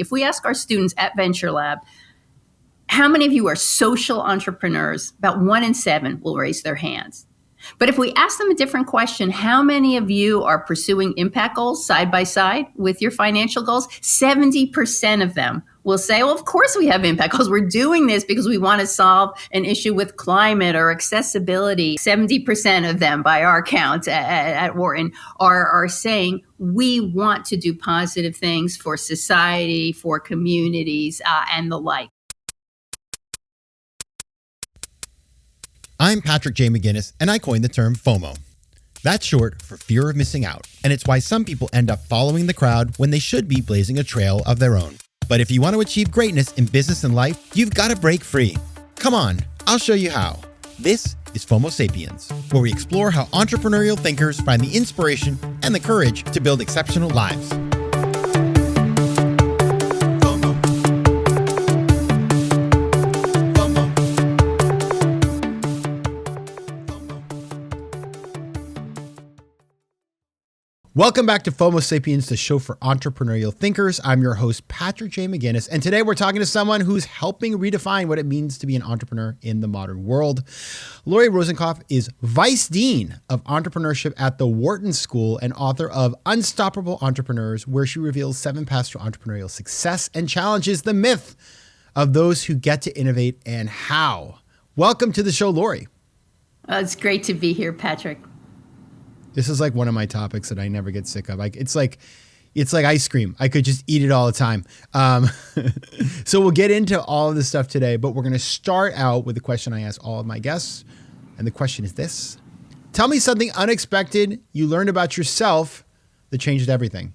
If we ask our students at Venture Lab, how many of you are social entrepreneurs? About 1 in 7 will raise their hands. But if we ask them a different question, how many of you are pursuing impact goals side by side with your financial goals? 70% of them will say, well, of course we have impact goals. We're doing this because we want to solve an issue with climate or accessibility. 70% of them, by our count at Wharton, are saying we want to do positive things for society, for communities, and the like. I'm Patrick J. McGinnis, and I coined the term FOMO. That's short for fear of missing out, and it's why some people end up following the crowd when they should be blazing a trail of their own. But if you want to achieve greatness in business and life, you've got to break free. Come on, I'll show you how. This is FOMO Sapiens, where we explore how entrepreneurial thinkers find the inspiration and the courage to build exceptional lives. Welcome back to FOMO Sapiens, the show for entrepreneurial thinkers. I'm your host, Patrick J. McGinnis, and today we're talking to someone who's helping redefine what it means to be an entrepreneur in the modern world. Lori Rosenkopf is Vice Dean of Entrepreneurship at the Wharton School and author of Unstoppable Entrepreneurs, where she reveals 7 paths to entrepreneurial success and challenges the myth of those who get to innovate and how. Welcome to the show, Lori. It's great to be here, Patrick. This is like one of my topics that I never get sick of. It's like ice cream. I could just eat it all the time. So we'll get into all of this stuff today, but we're going to start out with the question I ask all of my guests. And the question is this: tell me something unexpected you learned about yourself that changed everything.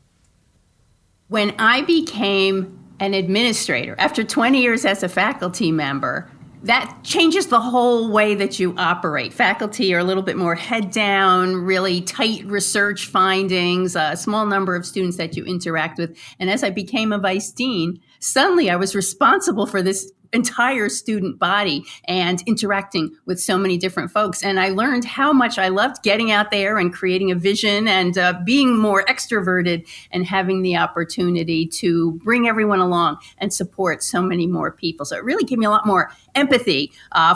When I became an administrator, after 20 years as a faculty member, that changes the whole way that you operate. Faculty are a little bit more head down, really tight research findings, a small number of students that you interact with. And as I became a vice dean, suddenly I was responsible for this entire student body and interacting with so many different folks. And I learned how much I loved getting out there and creating a vision and being more extroverted and having the opportunity to bring everyone along and support so many more people. So it really gave me a lot more empathy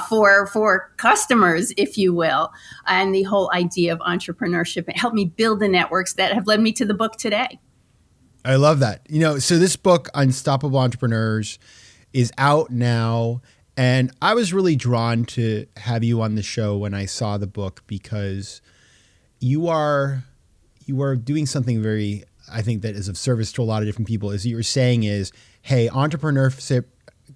for customers, if you will, and the whole idea of entrepreneurship. It helped me build the networks that have led me to the book today. I love that. So this book, Unstoppable Entrepreneurs, is out now. And I was really drawn to have you on the show when I saw the book because you are doing something very, I think, that is of service to a lot of different people. As you're saying is, hey, entrepreneurship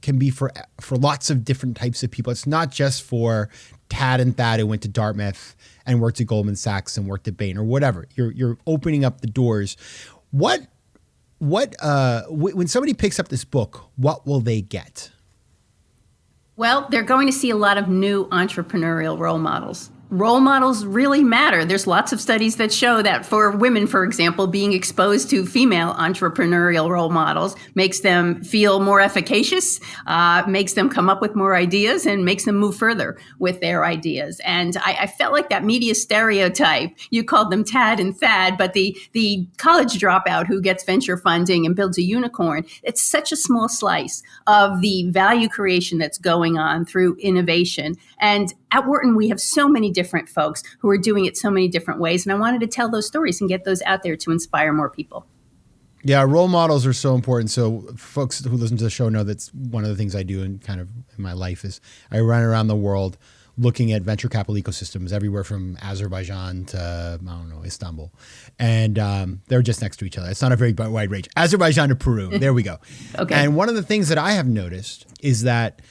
can be for lots of different types of people. It's not just for Tad and Thad who went to Dartmouth and worked at Goldman Sachs and worked at Bain or whatever. You're opening up the doors. When somebody picks up this book, what will they get? Well, they're going to see a lot of new entrepreneurial role models. Role models really matter. There's lots of studies that show that for women, for example, being exposed to female entrepreneurial role models makes them feel more efficacious, makes them come up with more ideas, and makes them move further with their ideas. And I felt like that media stereotype, you called them Tad and Thad, but the college dropout who gets venture funding and builds a unicorn, it's such a small slice of the value creation that's going on through innovation. And at Wharton, we have so many different folks who are doing it so many different ways. And I wanted to tell those stories and get those out there to inspire more people. Yeah, role models are so important. So folks who listen to the show know that's one of the things I do in my life is I run around the world looking at venture capital ecosystems everywhere from Azerbaijan to, Istanbul. And they're just next to each other. It's not a very wide range. Azerbaijan to Peru. There we go. Okay. And one of the things that I have noticed is that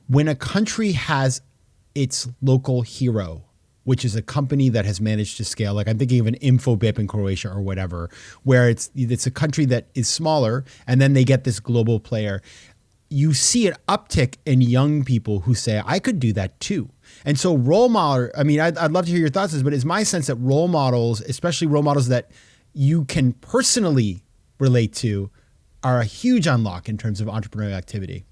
when a country has its local hero, which is a company that has managed to scale, like I'm thinking of an Infobip in Croatia or whatever, where it's a country that is smaller and then they get this global player. You see an uptick in young people who say, I could do that too. And so role model, I'd love to hear your thoughts, but it's my sense that role models, especially role models that you can personally relate to, are a huge unlock in terms of entrepreneurial activity.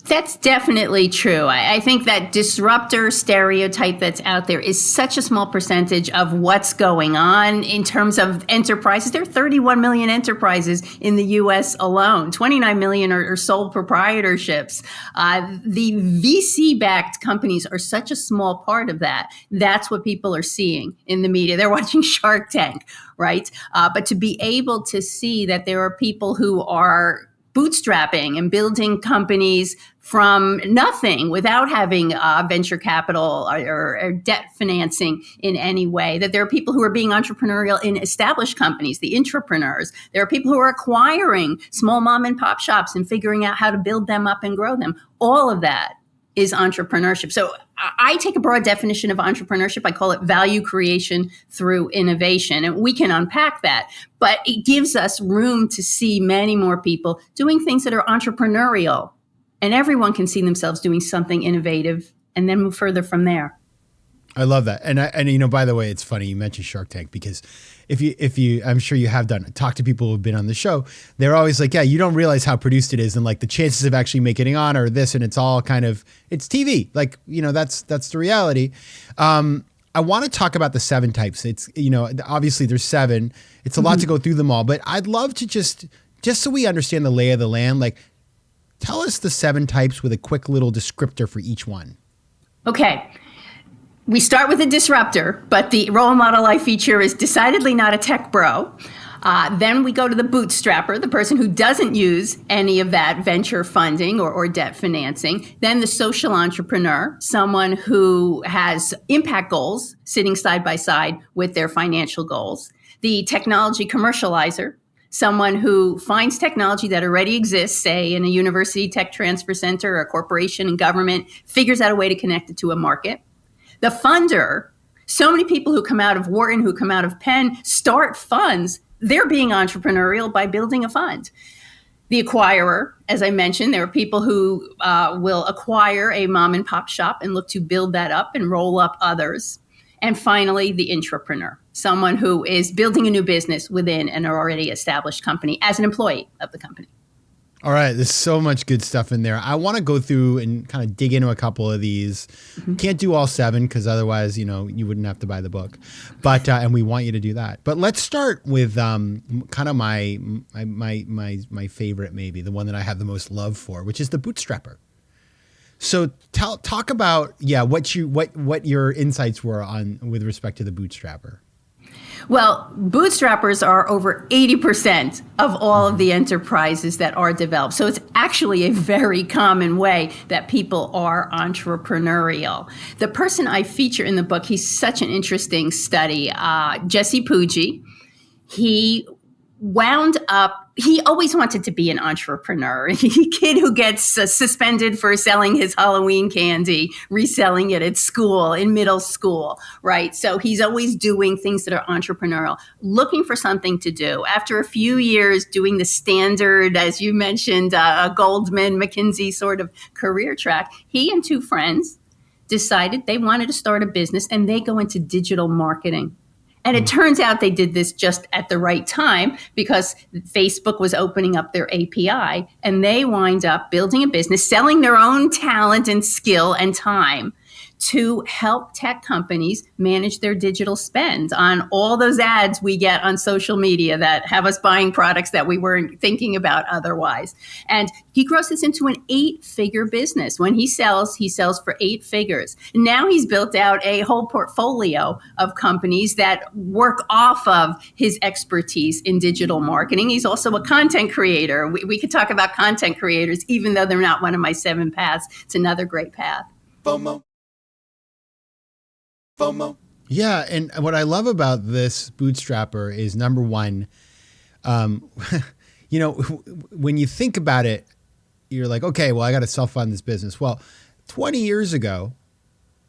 That's definitely true. I think that disruptor stereotype that's out there is such a small percentage of what's going on in terms of enterprises. There are 31 million enterprises in the U.S. alone. 29 million are sole proprietorships. The VC-backed companies are such a small part of that. That's what people are seeing in the media. They're watching Shark Tank, right? But to be able to see that there are people who are bootstrapping and building companies from nothing without having venture capital or debt financing in any way. That there are people who are being entrepreneurial in established companies, the intrapreneurs. There are people who are acquiring small mom and pop shops and figuring out how to build them up and grow them. All of that is entrepreneurship. So I take a broad definition of entrepreneurship. I call it value creation through innovation. And we can unpack that. But it gives us room to see many more people doing things that are entrepreneurial. And everyone can see themselves doing something innovative and then move further from there. I love that. And you know, by the way, it's funny you mentioned Shark Tank, because if you I'm sure you have talked to people who've been on the show, they're always like, yeah, you don't realize how produced it is, and like the chances of actually making it on or this, and it's all kind of, it's TV. Like, you know, that's the reality. I want to talk about the 7 types. It's, you know, obviously there's 7. It's a lot to go through them all, but I'd love to just so we understand the lay of the land, like tell us the 7 types with a quick little descriptor for each one. Okay. We start with a disruptor, but the role model I feature is decidedly not a tech bro. Then we go to the bootstrapper, the person who doesn't use any of that venture funding or debt financing. Then the social entrepreneur, someone who has impact goals sitting side by side with their financial goals. The technology commercializer, someone who finds technology that already exists, say in a university tech transfer center or a corporation and government, figures out a way to connect it to a market. The funder, so many people who come out of Wharton, who come out of Penn, start funds. They're being entrepreneurial by building a fund. The acquirer, as I mentioned, there are people who will acquire a mom and pop shop and look to build that up and roll up others. And finally, the intrapreneur, someone who is building a new business within an already established company as an employee of the company. All right, there's so much good stuff in there. I want to go through and kind of dig into a couple of these. Can't do all 7 because otherwise, you know, you wouldn't have to buy the book. But and we want you to do that. But let's start with kind of my favorite, maybe the one that I have the most love for, which is the bootstrapper. So talk about what your insights were on with respect to the bootstrapper. Well, bootstrappers are over 80% of all of the enterprises that are developed. So it's actually a very common way that people are entrepreneurial. The person I feature in the book, he's such an interesting study, Jesse Puggi. He always wanted to be an entrepreneur. A kid who gets suspended for selling his Halloween candy, reselling it at school, in middle school, right? So he's always doing things that are entrepreneurial, looking for something to do. After a few years doing the standard, as you mentioned, a Goldman, McKinsey sort of career track, he and 2 friends decided they wanted to start a business, and they go into digital marketing. And it turns out they did this just at the right time because Facebook was opening up their API, and they wind up building a business, selling their own talent and skill and time to help tech companies manage their digital spend on all those ads we get on social media that have us buying products that we weren't thinking about otherwise. And he grows this into an 8-figure business. When he sells for 8 figures. Now he's built out a whole portfolio of companies that work off of his expertise in digital marketing. He's also a content creator. We could talk about content creators, even though they're not one of my 7 paths. It's another great path. FOMO. Yeah, and what I love about this bootstrapper is, number one, you know, when you think about it, you're like, okay, well, I got to self-fund this business. Well, 20 years ago,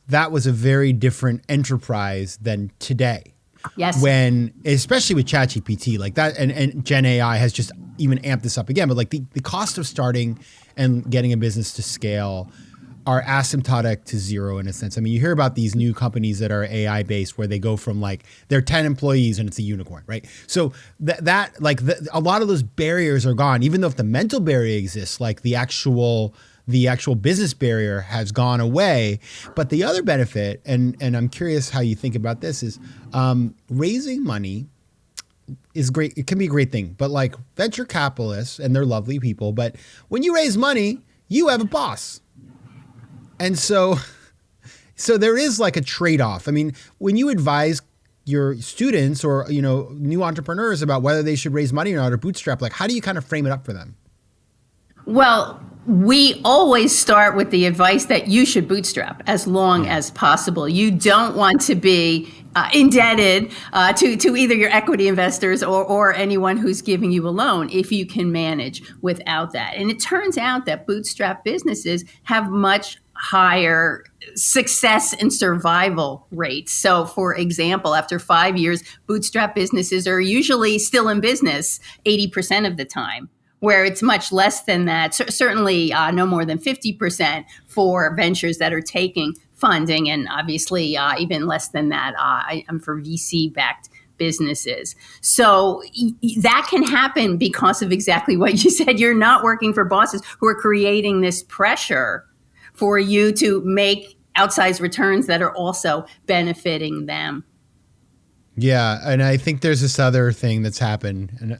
that was a very different enterprise than today. Yes. When, especially with ChatGPT, like that, and Gen AI has just even amped this up again, but like the cost of starting and getting a business to scale are asymptotic to zero in a sense. I mean, you hear about these new companies that are AI based where they go from like they're 10 employees and it's a unicorn, right? So a lot of those barriers are gone, even though if the mental barrier exists, like the actual the actual business barrier has gone away. But the other benefit, and I'm curious how you think about this, is raising money is great. It can be a great thing, but like venture capitalists, and they're lovely people, but when you raise money, you have a boss. And so there is like a trade-off. I mean, when you advise your students or, new entrepreneurs about whether they should raise money or not or bootstrap, like how do you kind of frame it up for them? Well, we always start with the advice that you should bootstrap as long as possible. You don't want to be indebted to either your equity investors or anyone who's giving you a loan if you can manage without that. And it turns out that bootstrap businesses have much higher success and survival rates. So, for example, after 5 years, bootstrap businesses are usually still in business 80% of the time, where it's much less than that, certainly no more than 50% for ventures that are taking funding, and obviously even less than that for VC-backed businesses. So that can happen because of exactly what you said. You're not working for bosses who are creating this pressure for you to make outsized returns that are also benefiting them. Yeah, and I think there's this other thing that's happened, and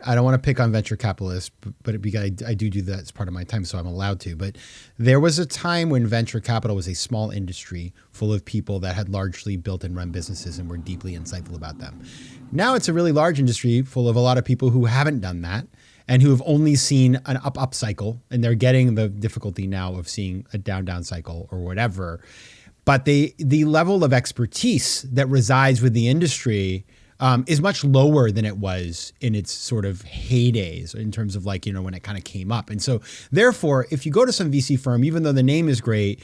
I don't want to pick on venture capitalists, but I do that as part of my time, so I'm allowed to. But there was a time when venture capital was a small industry full of people that had largely built and run businesses and were deeply insightful about them. Now it's a really large industry full of a lot of people who haven't done that and who have only seen an up cycle, and they're getting the difficulty now of seeing a down cycle or whatever. But the level of expertise that resides with the industry is much lower than it was in its sort of heydays in terms of like, when it kind of came up. And so therefore, if you go to some VC firm, even though the name is great,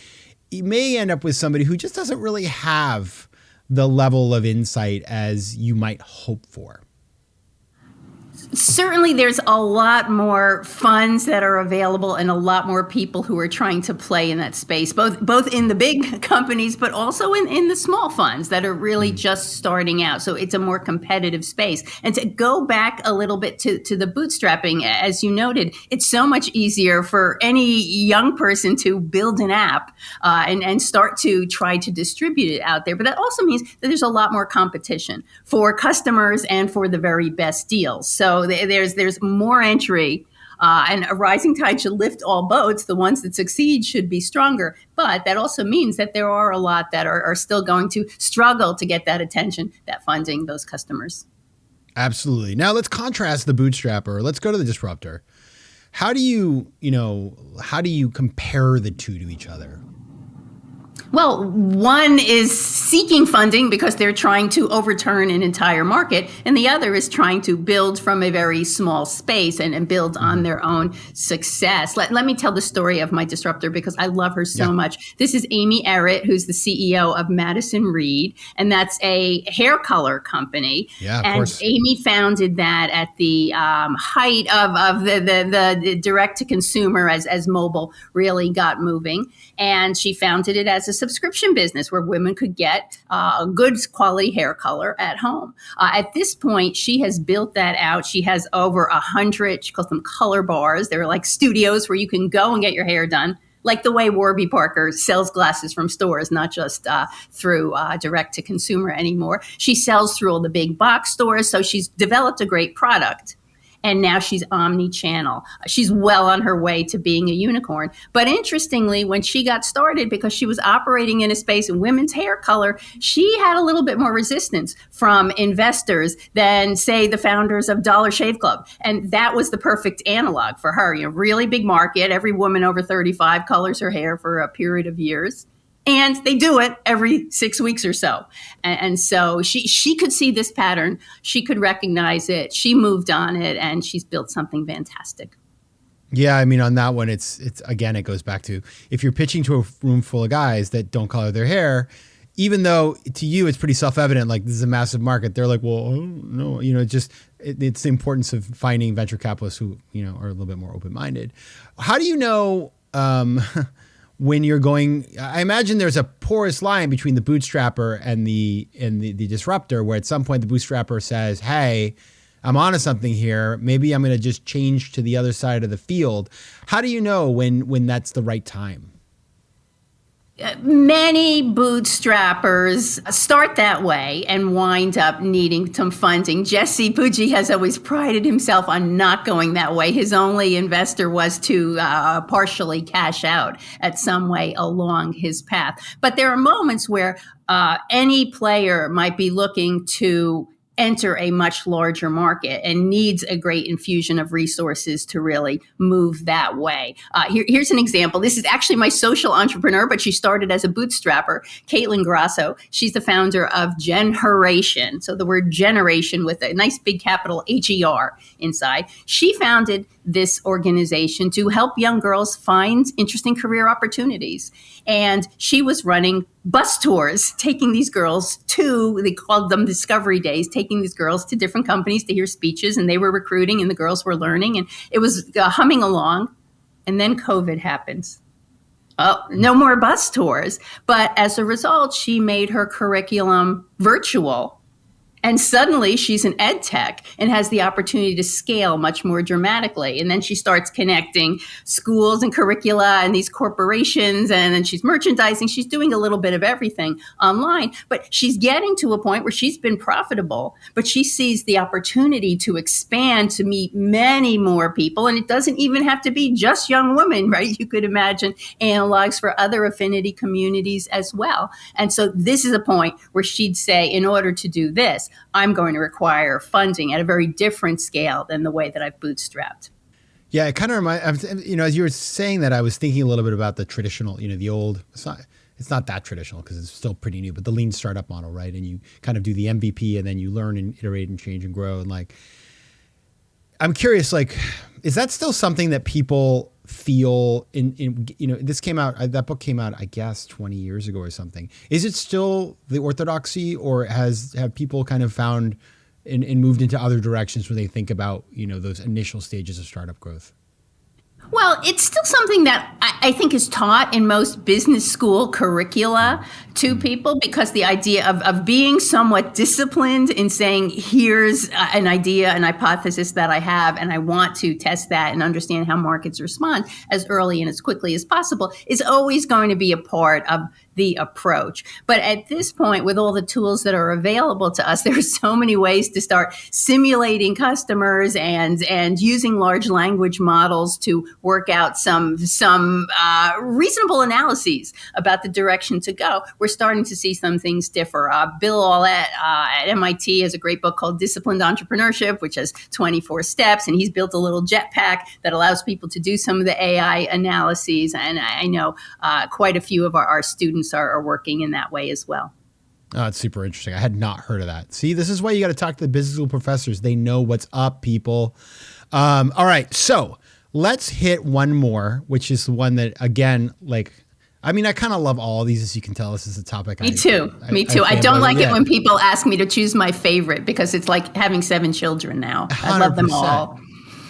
you may end up with somebody who just doesn't really have the level of insight as you might hope for. Certainly, there's a lot more funds that are available and a lot more people who are trying to play in that space, both in the big companies, but also in the small funds that are really just starting out. So it's a more competitive space. And to go back a little bit to the bootstrapping, as you noted, it's so much easier for any young person to build an app and start to try to distribute it out there. But that also means that there's a lot more competition for customers and for the very best deals. So there's more entry, and a rising tide should lift all boats. The ones that succeed should be stronger. But that also means that there are a lot that are still going to struggle to get that attention, that funding, those customers. Absolutely. Now let's contrast the bootstrapper. Let's go to the disruptor. How do you compare the two to each other? Well, one is seeking funding because they're trying to overturn an entire market, and the other is trying to build from a very small space and build on their own success. Let me tell the story of my disruptor because I love her so much. This is Amy Errett, who's the CEO of Madison Reed, and that's a hair color company. Yeah, of and course. Amy founded that at the height of the direct to consumer as mobile really got moving. And she founded it as a subscription business where women could get good quality hair color at home. At this point, she has built that out. She has over 100, she calls them color bars. They're like studios where you can go and get your hair done, like the way Warby Parker sells glasses from stores, not just through direct to consumer anymore. She sells through all the big box stores. So she's developed a great product. And now she's omni-channel. She's well on her way to being a unicorn. But interestingly, when she got started, because she was operating in a space in women's hair color, she had a little bit more resistance from investors than, say, the founders of Dollar Shave Club. And that was the perfect analog for her. Really big market. Every woman over 35 colors her hair for a period of years. And they do it every 6 weeks or so. And so she could see this pattern. She could recognize it. She moved on it, and she's built something fantastic. Yeah, I mean, on that one, it's again, it goes back to if you're pitching to a room full of guys that don't color their hair, even though to you it's pretty self-evident, like this is a massive market, they're like, well, no, it's the importance of finding venture capitalists who, are a little bit more open-minded. How do you know when you're going, I imagine there's a porous line between the bootstrapper and the disruptor, where at some point the bootstrapper says, hey, I'm onto something here. Maybe I'm going to just change to the other side of the field. How do you know when that's the right time? Many bootstrappers start that way and wind up needing some funding. Jesse Pujji has always prided himself on not going that way. His only investor was to partially cash out at some way along his path. But there are moments where any player might be looking to enter a much larger market and needs a great infusion of resources to really move that way. Here's an example. This is actually my social entrepreneur, but she started as a bootstrapper, Caitlin Grasso. She's the founder of Generation. So the word generation with a nice big capital HER inside. She founded this organization to help young girls find interesting career opportunities. And she was running bus tours, taking these girls to, they called them Discovery Days, taking these girls to different companies to hear speeches, and they were recruiting and the girls were learning, and it was humming along. And then COVID happens. Oh, no more bus tours. But as a result, she made her curriculum virtual. And suddenly she's an ed tech and has the opportunity to scale much more dramatically. And then she starts connecting schools and curricula and these corporations, and then she's merchandising. She's doing a little bit of everything online, but she's getting to a point where she's been profitable, but she sees the opportunity to expand to meet many more people. And it doesn't even have to be just young women, right? You could imagine analogs for other affinity communities as well. And so this is a point where she'd say, in order to do this, I'm going to require funding at a very different scale than the way that I've bootstrapped. Yeah, it kind of reminds, as you were saying that, I was thinking a little bit about the traditional, the old, it's not that traditional because it's still pretty new, but the lean startup model, right? And you kind of do the MVP and then you learn and iterate and change and grow. And I'm curious, is that still something that people feel this came out, that book came out, I guess 20 years ago or something. Is it still the orthodoxy, or have people kind of found and moved into other directions where they think about, those initial stages of startup growth? Well, it's still something that I think is taught in most business school curricula to people, because the idea of being somewhat disciplined in saying, here's an idea, an hypothesis that I have, and I want to test that and understand how markets respond as early and as quickly as possible, is always going to be a part of the approach. But at this point, with all the tools that are available to us, there are so many ways to start simulating customers and using large language models to work out some reasonable analyses about the direction to go. We're starting to see some things differ. Bill Aulet at MIT has a great book called Disciplined Entrepreneurship, which has 24 steps, and he's built a little jetpack that allows people to do some of the AI analyses. And I know quite a few of our students are working in that way as well. Oh, it's super interesting. I had not heard of that. See, this is why you got to talk to the business school professors. They know what's up, people. All right. So let's hit one more, which is the one that, again, I kind of love all these, as you can tell. This is a topic. Me too. I don't like it when people ask me to choose my favorite, because it's like having 7 children now. 100%. I love them all.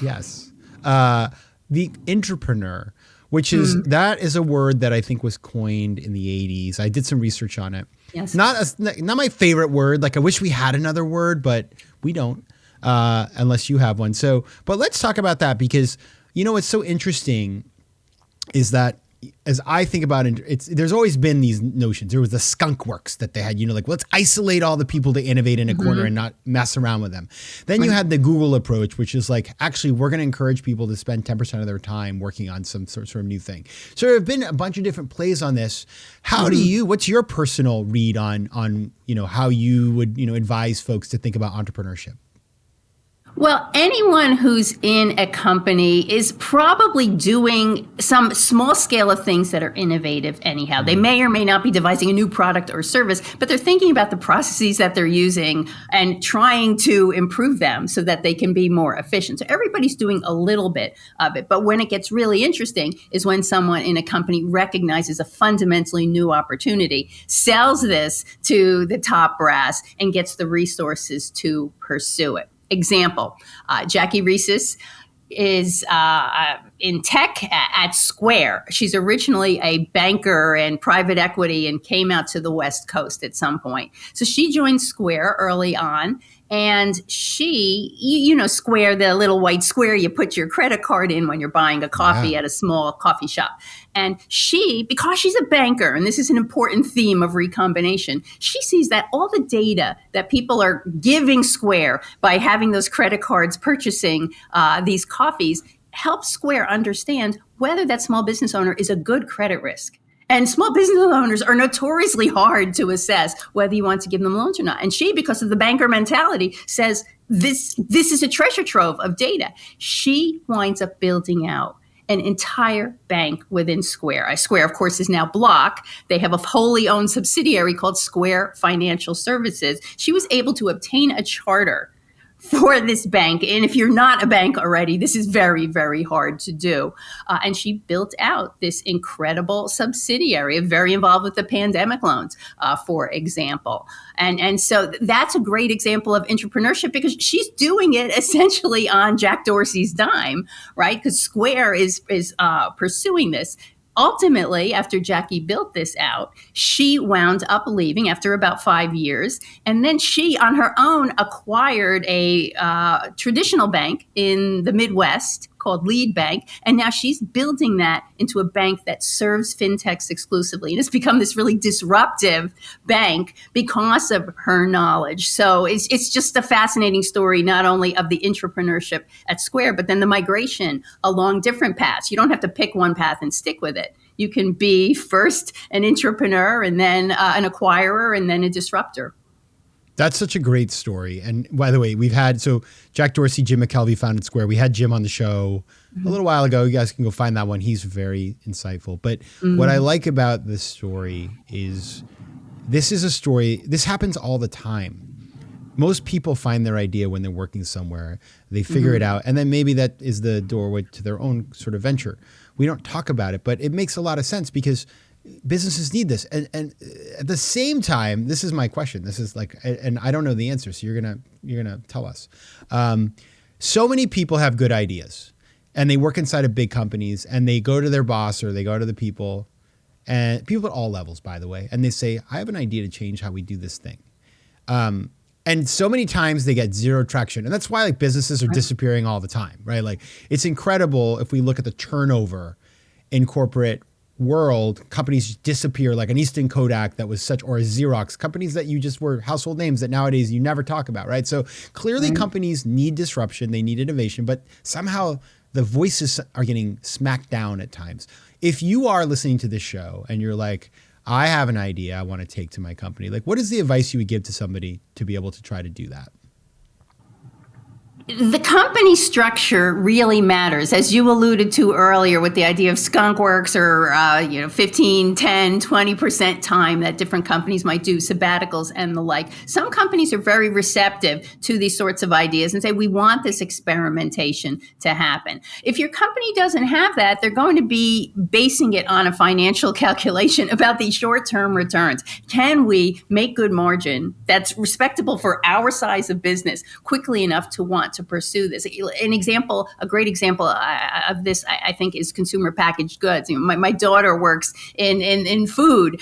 Yes. The Intrapreneur, which is, that is a word that I think was coined in the 80s. I did some research on it. Yes. Not my favorite word. I wish we had another word, but we don't, unless you have one. So, but let's talk about that, because, what's so interesting is that, as I think about it, there's always been these notions. There was the skunk works that they had, let's isolate all the people to innovate in a corner and not mess around with them. Then you had the Google approach, which is actually, we're going to encourage people to spend 10% of their time working on some sort of new thing. So there have been a bunch of different plays on this. How what's your personal read on how you would, advise folks to think about entrepreneurship? Well, anyone who's in a company is probably doing some small scale of things that are innovative anyhow. They may or may not be devising a new product or service, but they're thinking about the processes that they're using and trying to improve them so that they can be more efficient. So everybody's doing a little bit of it. But when it gets really interesting is when someone in a company recognizes a fundamentally new opportunity, sells this to the top brass, and gets the resources to pursue it. Example, Jackie Reeses is in tech at Square. She's originally a banker and private equity and came out to the West Coast at some point. So she joined Square early on And you know, Square, the little white square you put your credit card in when you're buying a coffee at a small coffee shop. And because she's a banker, and this is an important theme of recombination, she sees that all the data that people are giving Square by having those credit cards purchasing these coffees helps Square understand whether that small business owner is a good credit risk. And small business owners are notoriously hard to assess whether you want to give them loans or not. And she, because of the banker mentality, says this is a treasure trove of data. She winds up building out an entire bank within Square. Square, of course, is now Block. They have a wholly owned subsidiary called Square Financial Services. She was able to obtain a charter for this bank. And if you're not a bank already, this is very, very hard to do. And she built out this incredible subsidiary, very involved with the pandemic loans, for example. And so that's a great example of entrepreneurship because she's doing it essentially on Jack Dorsey's dime, right? Because Square is pursuing this. Ultimately, after Jackie built this out, she wound up leaving after about 5 years. And then she, on her own, acquired a traditional bank in the Midwest called Lead Bank. And now she's building that into a bank that serves fintechs exclusively. And it's become this really disruptive bank because of her knowledge. So it's just a fascinating story, not only of the entrepreneurship at Square, but then the migration along different paths. You don't have to pick one path and stick with it. You can be first an entrepreneur and then an acquirer and then a disruptor. That's such a great story. And by the way, so Jack Dorsey, Jim McKelvey founded Square. We had Jim on the show a little while ago. You guys can go find that one. He's very insightful. But what I like about this story is this is a story, this happens all the time. Most people find their idea when they're working somewhere. They figure it out. And then maybe that is the doorway to their own sort of venture. We don't talk about it, but it makes a lot of sense because businesses need this. And at the same time, this is my question. This is like, and I don't know the answer. So you're gonna tell us. So many people have good ideas and they work inside of big companies and they go to their boss or they go to the people and people at all levels, by the way. And they say, I have an idea to change how we do this thing. And so many times they get zero traction. And that's why like businesses are disappearing all the time, right? Like it's incredible if we look at the turnover in corporate world, companies disappear like an Easton Kodak that was or a Xerox, companies that you just were household names that nowadays you never talk about, right? So clearly companies need disruption, they need innovation, but somehow the voices are getting smacked down at times. If you are listening to this show and you're like, I have an idea I want to take to my company, like what is the advice you would give to somebody to be able to try to do that? The company structure really matters, as you alluded to earlier with the idea of skunk works or 15, 10, 20% time that different companies might do, sabbaticals and the like. Some companies are very receptive to these sorts of ideas and say, we want this experimentation to happen. If your company doesn't have that, they're going to be basing it on a financial calculation about the short-term returns. Can we make good margin that's respectable for our size of business quickly enough to want to pursue this? A great example of this, I think, is consumer packaged goods. My daughter works in food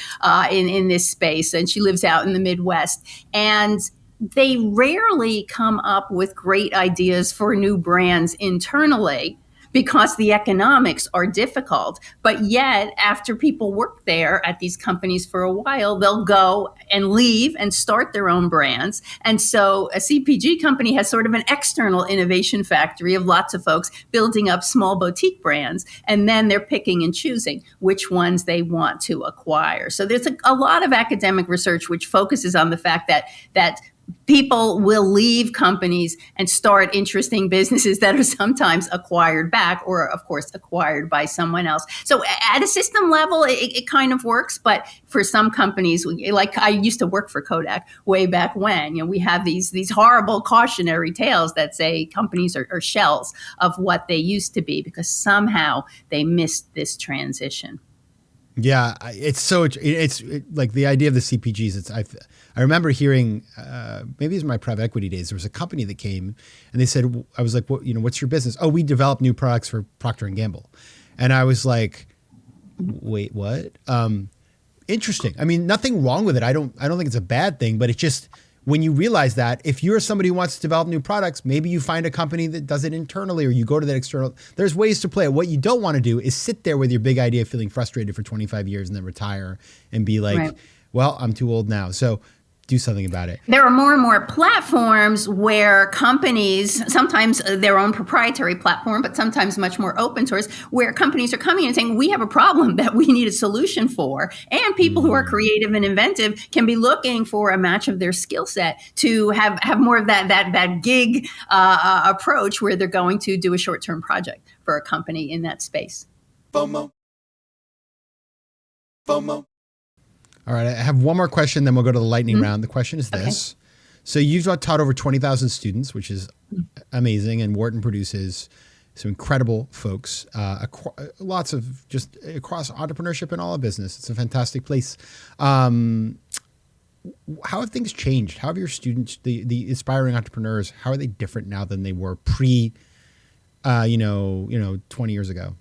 in this space, and she lives out in the Midwest. And they rarely come up with great ideas for new brands internally because the economics are difficult. But yet, after people work there at these companies for a while, they'll go and leave and start their own brands. And so a CPG company has sort of an external innovation factory of lots of folks building up small boutique brands. And then they're picking and choosing which ones they want to acquire. So there's a lot of academic research which focuses on the fact that people will leave companies and start interesting businesses that are sometimes acquired back or, of course, acquired by someone else. So at a system level, it kind of works. But for some companies, like I used to work for Kodak way back when, we have these horrible cautionary tales that say companies are shells of what they used to be because somehow they missed this transition. Yeah, it's like the idea of the CPGs. I remember hearing, maybe it was my private equity days. There was a company that came and they said, I was like, what's your business? Oh, we develop new products for Procter and Gamble. And I was like, wait, what? Interesting. I mean, nothing wrong with it. I don't think it's a bad thing, but it just, when you realize that, if you're somebody who wants to develop new products, maybe you find a company that does it internally, or you go to that external. There's ways to play it. What you don't want to do is sit there with your big idea feeling frustrated for 25 years and then retire and be like, Right. well, I'm too old now. So do something about it. There are more and more platforms where companies, sometimes their own proprietary platform, but sometimes much more open source, where companies are coming and saying, we have a problem that we need a solution for. And people who are creative and inventive can be looking for a match of their skill set to have more of that gig approach where they're going to do a short-term project for a company in that space. FOMO. FOMO. All right, I have one more question, then we'll go to the lightning round. The question is this. Okay. So you've taught over 20,000 students, which is amazing, and Wharton produces some incredible folks, lots of just across entrepreneurship and all of business. It's a fantastic place. How have things changed? How have your students, the aspiring entrepreneurs, how are they different now than they were pre, 20 years ago?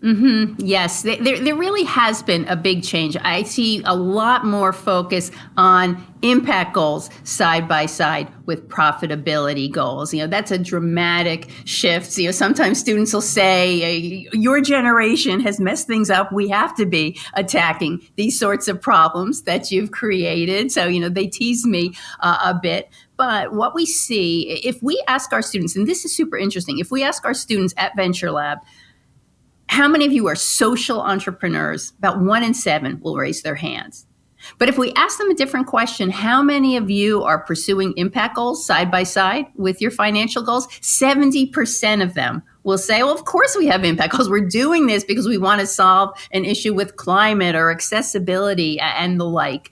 Mm-hmm. Yes, there really has been a big change. I see a lot more focus on impact goals side by side with profitability goals. That's a dramatic shift. Sometimes students will say, your generation has messed things up. We have to be attacking these sorts of problems that you've created. So, they tease me a bit. But what we see, if we ask our students, and this is super interesting, if we ask our students at Venture Lab, how many of you are social entrepreneurs? About 1 in 7 will raise their hands. But if we ask them a different question, how many of you are pursuing impact goals side by side with your financial goals? 70% of them will say, well, of course we have impact goals. We're doing this because we want to solve an issue with climate or accessibility and the like.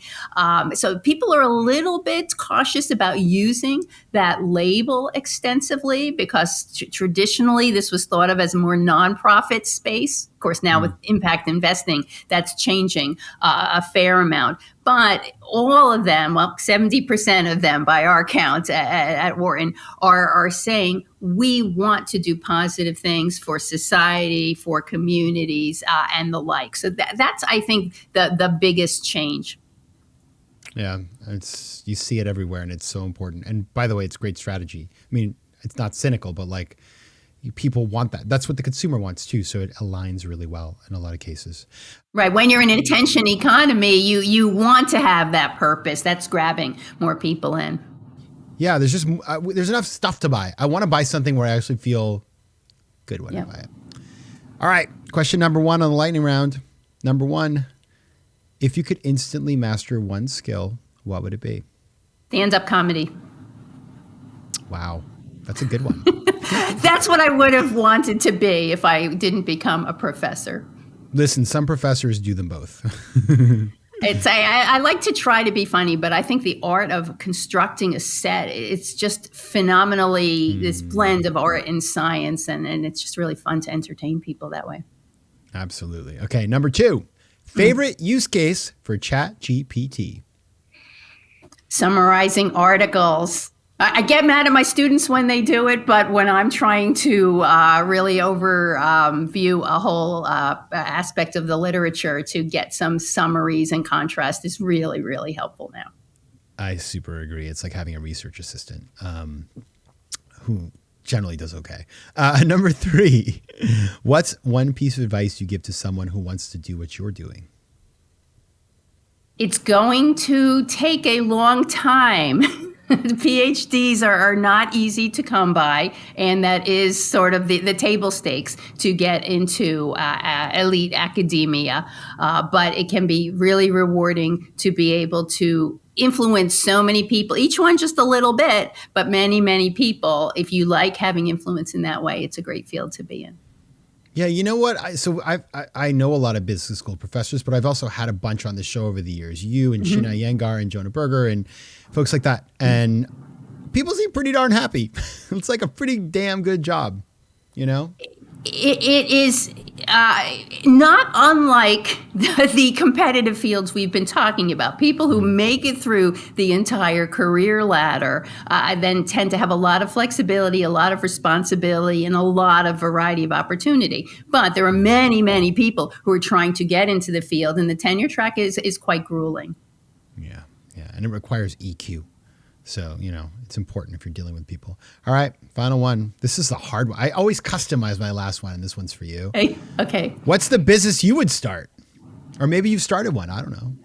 So people are a little bit cautious about using that label extensively because traditionally this was thought of as a more nonprofit space. Of course, now with impact investing, that's changing a fair amount. But all of them, well, 70% of them by our count at Wharton are saying we want to do positive things for society, for communities, and the like. So that's, I think, the biggest change. Yeah, you see it everywhere, and it's so important. And by the way, it's great strategy. I mean, it's not cynical, but like people want that. That's what the consumer wants too. So it aligns really well in a lot of cases. Right. When you're in an attention economy, you want to have that purpose. That's grabbing more people in. Yeah, there's enough stuff to buy. I want to buy something where I actually feel good when I buy it. All right. Question number 1 on the lightning round. Number 1, if you could instantly master one skill, what would it be? Stand-up comedy. Wow. That's a good one. That's what I would have wanted to be if I didn't become a professor. Listen, some professors do them both. I like to try to be funny, but I think the art of constructing a set, it's just phenomenally this blend of art and science, and it's just really fun to entertain people that way. Absolutely. Okay, number 2, favorite use case for ChatGPT? Summarizing articles. I get mad at my students when they do it, but when I'm trying to really overview a whole aspect of the literature to get some summaries and contrast is really, really helpful now. I super agree. It's like having a research assistant who generally does okay. Number 3, what's one piece of advice you give to someone who wants to do what you're doing? It's going to take a long time. PhDs are not easy to come by, and that is sort of the table stakes to get into elite academia. But it can be really rewarding to be able to influence so many people, each one just a little bit, but many, many people. If you like having influence in that way, it's a great field to be in. Yeah, you know what? I know a lot of business school professors, but I've also had a bunch on the show over the years. You and Sheena Iyengar and Jonah Berger and folks like that. And people seem pretty darn happy. It's like a pretty damn good job, you know? It is not unlike the competitive fields we've been talking about. People who make it through the entire career ladder then tend to have a lot of flexibility, a lot of responsibility, and a lot of variety of opportunity. But there are many, many people who are trying to get into the field, and the tenure track is quite grueling. Yeah. And it requires EQ. So, it's important if you're dealing with people. All right, final one. This is the hard one. I always customize my last one, and this one's for you. Hey, okay. What's the business you would start? Or maybe you've started one. I don't know.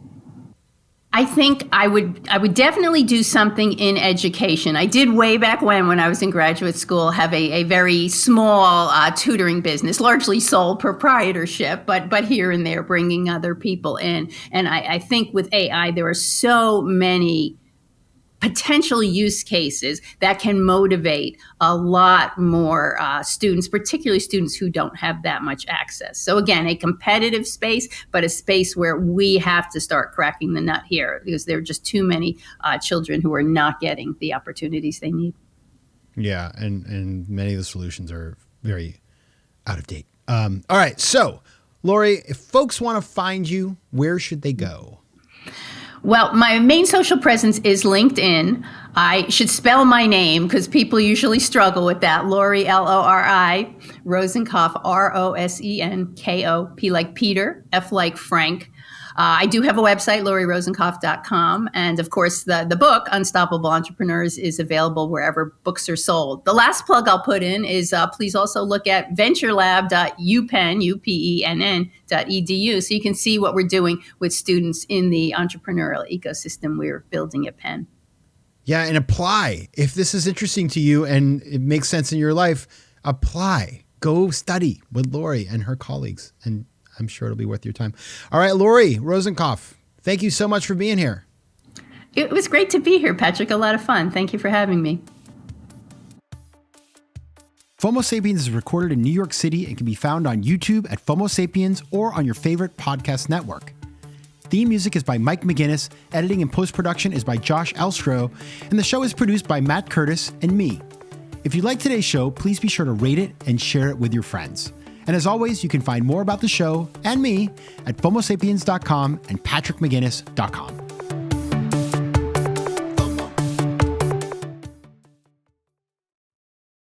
I think I would definitely do something in education. I did way back when I was in graduate school, have a very small tutoring business, largely sole proprietorship, but here and there bringing other people in. And I think with AI, there are so many potential use cases that can motivate a lot more students, particularly students who don't have that much access. So again, a competitive space, but a space where we have to start cracking the nut here because there are just too many children who are not getting the opportunities they need. Yeah, and many of the solutions are very out of date. All right, so Lori, if folks want to find you, where should they go? Well, my main social presence is LinkedIn. I should spell my name because people usually struggle with that. Lori, Lori, Rosenkopf, Rosenkopf, P like Peter, F like Frank. I do have a website, LoriRosenkopf.com. And of course, the book, Unstoppable Entrepreneurs, is available wherever books are sold. The last plug I'll put in is please also look at venturelab.upenn.edu so you can see what we're doing with students in the entrepreneurial ecosystem we're building at Penn. Yeah, and apply. If this is interesting to you and it makes sense in your life, apply. Go study with Lori and her colleagues, and I'm sure it'll be worth your time. All right, Lori Rosenkopf, thank you so much for being here. It was great to be here, Patrick. A lot of fun. Thank you for having me. FOMO Sapiens is recorded in New York City and can be found on YouTube at FOMO Sapiens or on your favorite podcast network. Theme music is by Mike McGinnis, editing and post-production is by Josh Elstro, and the show is produced by Matt Curtis and me. If you like today's show, please be sure to rate it and share it with your friends. And as always, you can find more about the show and me at FOMOSapiens.com and PatrickMcGinnis.com.